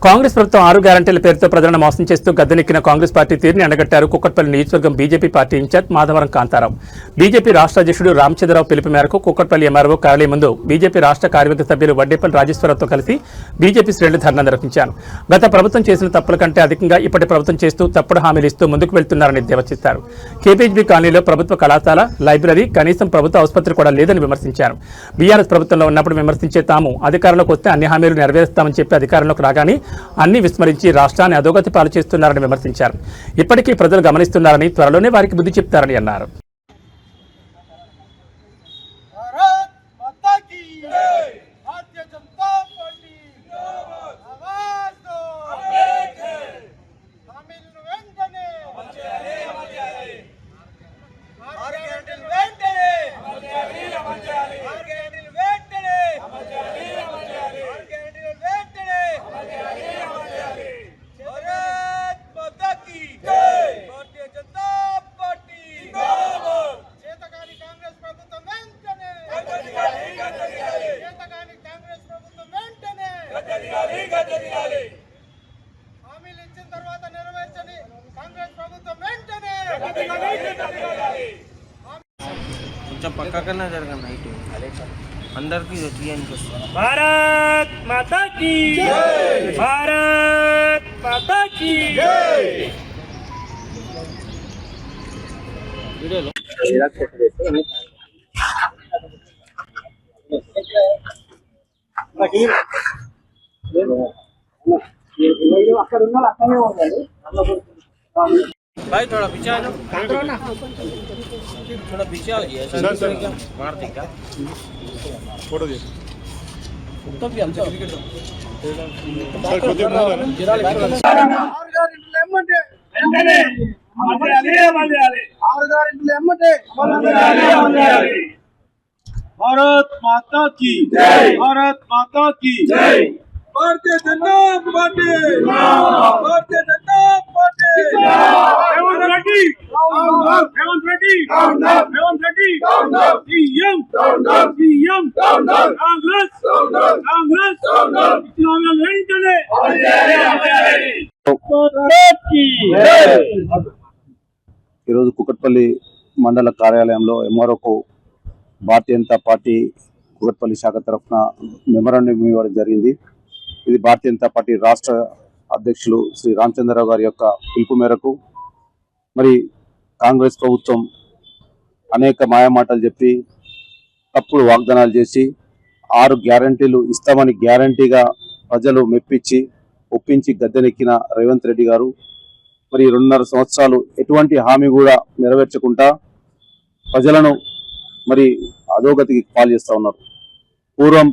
కాంగ్రెస్ ప్రభుత్వం 6 గ్యారంటీల పేరుతో ప్రజలను మోసం చేస్తూ గద్దెనెక్కిన కాంగ్రెస్ పార్టీ తీరుని ఎండగట్టారు కుక్కట్పల్లి నియోజకవర్గం BJP party in-charge Madhavaram Kantharao. BJP రాష్ట్ర అధ్యక్షుడు రామచంద్రరావు పిలుపు మేరకు కుక్కట్పల్లి ఎంఆర్ఓ కార్యాలయం ముందు బీజేపీ రాష్ట్ర కార్యవర్గ సభ్యులు వడ్డేపల్లి రాజేశ్వరరావుతో కలిసి బీజేపీ శ్రేణులు ధర్నా నిర్వహించారు. గత ప్రభుత్వం చేసిన తప్పుల కంటే అధికంగా ఇప్పటి ప్రభుత్వం చేస్తూ తప్పుడు హామీలు ఇస్తూ ముందుకు వెళ్తున్నారని దేవచిస్తారు. కేపీహెచ్బీ కాలనీలో ప్రభుత్వ కళాశాల, లైబ్రరీ, కనీసం ప్రభుత్వ ఆసుపత్రి కూడా లేదని విమర్శించారు. బీఆర్ఎస్ ప్రభుత్వంలో ఉన్నప్పుడు విమర్శించే తాము అధికారంలోకి వస్తే అన్ని హామీలు నెరవేరుస్తామని చెప్పి అధికారంలోకి రాగానే అన్ని విస్మరించి రాష్ట్రాన్ని అధోగతి పాలు చేస్తున్నారని విమర్శించారు. ఇప్పటికీ ప్రజలు గమనిస్తున్నారని, త్వరలోనే వారికి బుద్ధి చెప్తారని అన్నారు. కొంచెం పక్కకన్నా జరగండి ఇటు అందరికీ తీయడానికి వస్తుంది. భారత్ మాతా కీ జై, భారత్ మాతా కీ జై. వీడియోలో भाई थोड़ा पीछे आ जाओ, थोड़ा पीछे आओ जी. ऐसा क्या मारते क्या फोटो दिए तब भी हमसे क्रिकेट भारत माता की जय, भारत माता की जय. भारतीय Janata party, Bharatiya Janata party. Revanth Reddy, Revanth Reddy, Revanth Reddy, CM, CM, Congress, Congress, इस्लामी వెంటనే ఈరోజు కుకట్పల్లి మండల కార్యాలయంలో ఎంఆర్ఓకు భారతీయ జనతా పార్టీ కుకట్పల్లి శాఖ తరఫున మెమరాండం ఇవ్వడం జరిగింది. ఇది భారతీయ జనతా పార్టీ రాష్ట్ర అధ్యక్షులు శ్రీ రామచంద్రరావు గారి యొక్క పిలుపు మేరకు మరి కాంగ్రెస్ ప్రభుత్వం అనేక మాయమాటలు చెప్పి తప్పుడు వాగ్దానాలు చేసి 6 గ్యారంటీలు ఇస్తామని గ్యారంటీగా ప్రజలు మెప్పించి ఒప్పించి గద్దెనెక్కిన రేవంత్ రెడ్డి గారు మరి 2.5 సంవత్సరాలు ఎటువంటి హామీ కూడా నెరవేర్చకుండా ప్రజలను మరి అధోగతికి పాలు చేస్తూ ఉన్నారు. పూర్వం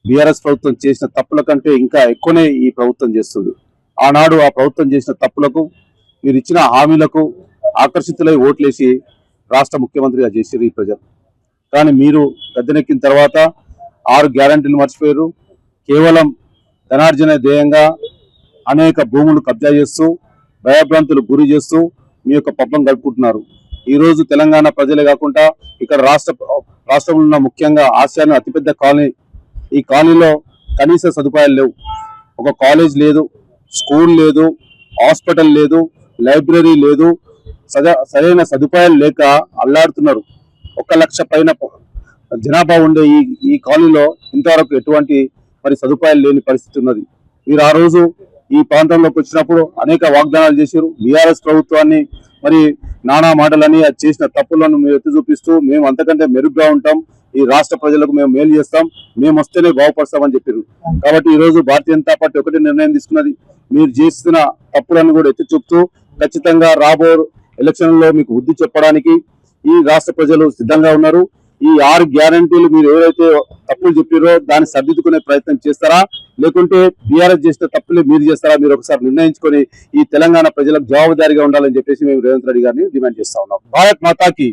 బీఆర్ఎస్ ప్రభుత్వం చేసిన తప్పుల కంటే ఇంకా ఎక్కువనే ఈ ప్రభుత్వం చేస్తుంది. ఆనాడు ఆ ప్రభుత్వం చేసిన తప్పులకు, మీరు ఇచ్చిన హామీలకు ఆకర్షితులై ఓట్లేసి రాష్ట్ర ముఖ్యమంత్రిగా చేసిరు ఈ ప్రజలు. కానీ మీరు గద్దెనెక్కిన తర్వాత 6 గ్యారంటీలు మర్చిపోయారు. కేవలం ధనార్జన ధ్యేయంగా అనేక భూములు కబ్జా చేస్తూ భయభ్రాంతులు గురి చేస్తూ మీ యొక్క పబ్బం గడుపుకుంటున్నారు. ఈ రోజు తెలంగాణ ప్రజలే కాకుండా ఇక్కడ రాష్ట్రంలో ఉన్న ముఖ్యంగా ఆసియాలో అతిపెద్ద కాలనీ, ఈ కాలనీలో కనీస సదుపాయాలు లేవు. ఒక కాలేజ్ లేదు, స్కూల్ లేదు, హాస్పిటల్ లేదు, లైబ్రరీ లేదు, సరైన సదుపాయాలు లేక అల్లాడుతున్నారు. 1 లక్ష పైన జనాభా ఉండే ఈ కాలనీలో ఇంతవరకు ఎటువంటి మరి సదుపాయాలు లేని పరిస్థితి ఉన్నది. మీరు ఆ రోజు ఈ ప్రాంతంలోకి వచ్చినప్పుడు అనేక వాగ్దానాలు చేశారు. బీఆర్ఎస్ ప్రభుత్వాన్ని మరి నానా మాటలని అది చేసిన తప్పులను మీరు ఎత్తి చూపిస్తూ మేము అంతకంటే మెరుగ్గా ఉంటాం, ఈ రాష్ట్ర ప్రజలకు మేము మేలు చేస్తాం, మేము వస్తేనే బాగుపరుస్తామని చెప్పారు. కాబట్టి ఈ రోజు భారతీయ జనతా పార్టీ ఒకటి నిర్ణయం తీసుకున్నది, మీరు చేస్తున్న తప్పులను కూడా ఎత్తి చూపుతూ ఖచ్చితంగా రాబో ఎలక్షన్లో మీకు బుద్ధి చెప్పడానికి ఈ రాష్ట్ర ప్రజలు సిద్ధంగా ఉన్నారు. ఈ 6 గ్యారంటీలు మీరు ఎవరైతే తప్పులు చెప్పారో దాన్ని సర్దిద్దుకునే ప్రయత్నం చేస్తారా, లేకుంటే బీఆర్ఎస్ చేసిన తప్పులే మీరు చేస్తారా? మీరు ఒకసారి నిర్ణయించుకొని ఈ తెలంగాణ ప్రజలకు జవాబుదారీగా ఉండాలని చెప్పేసి మేము రేవంత్ రెడ్డి గారిని డిమాండ్ చేస్తా ఉన్నాం. భారత్ మాతాకి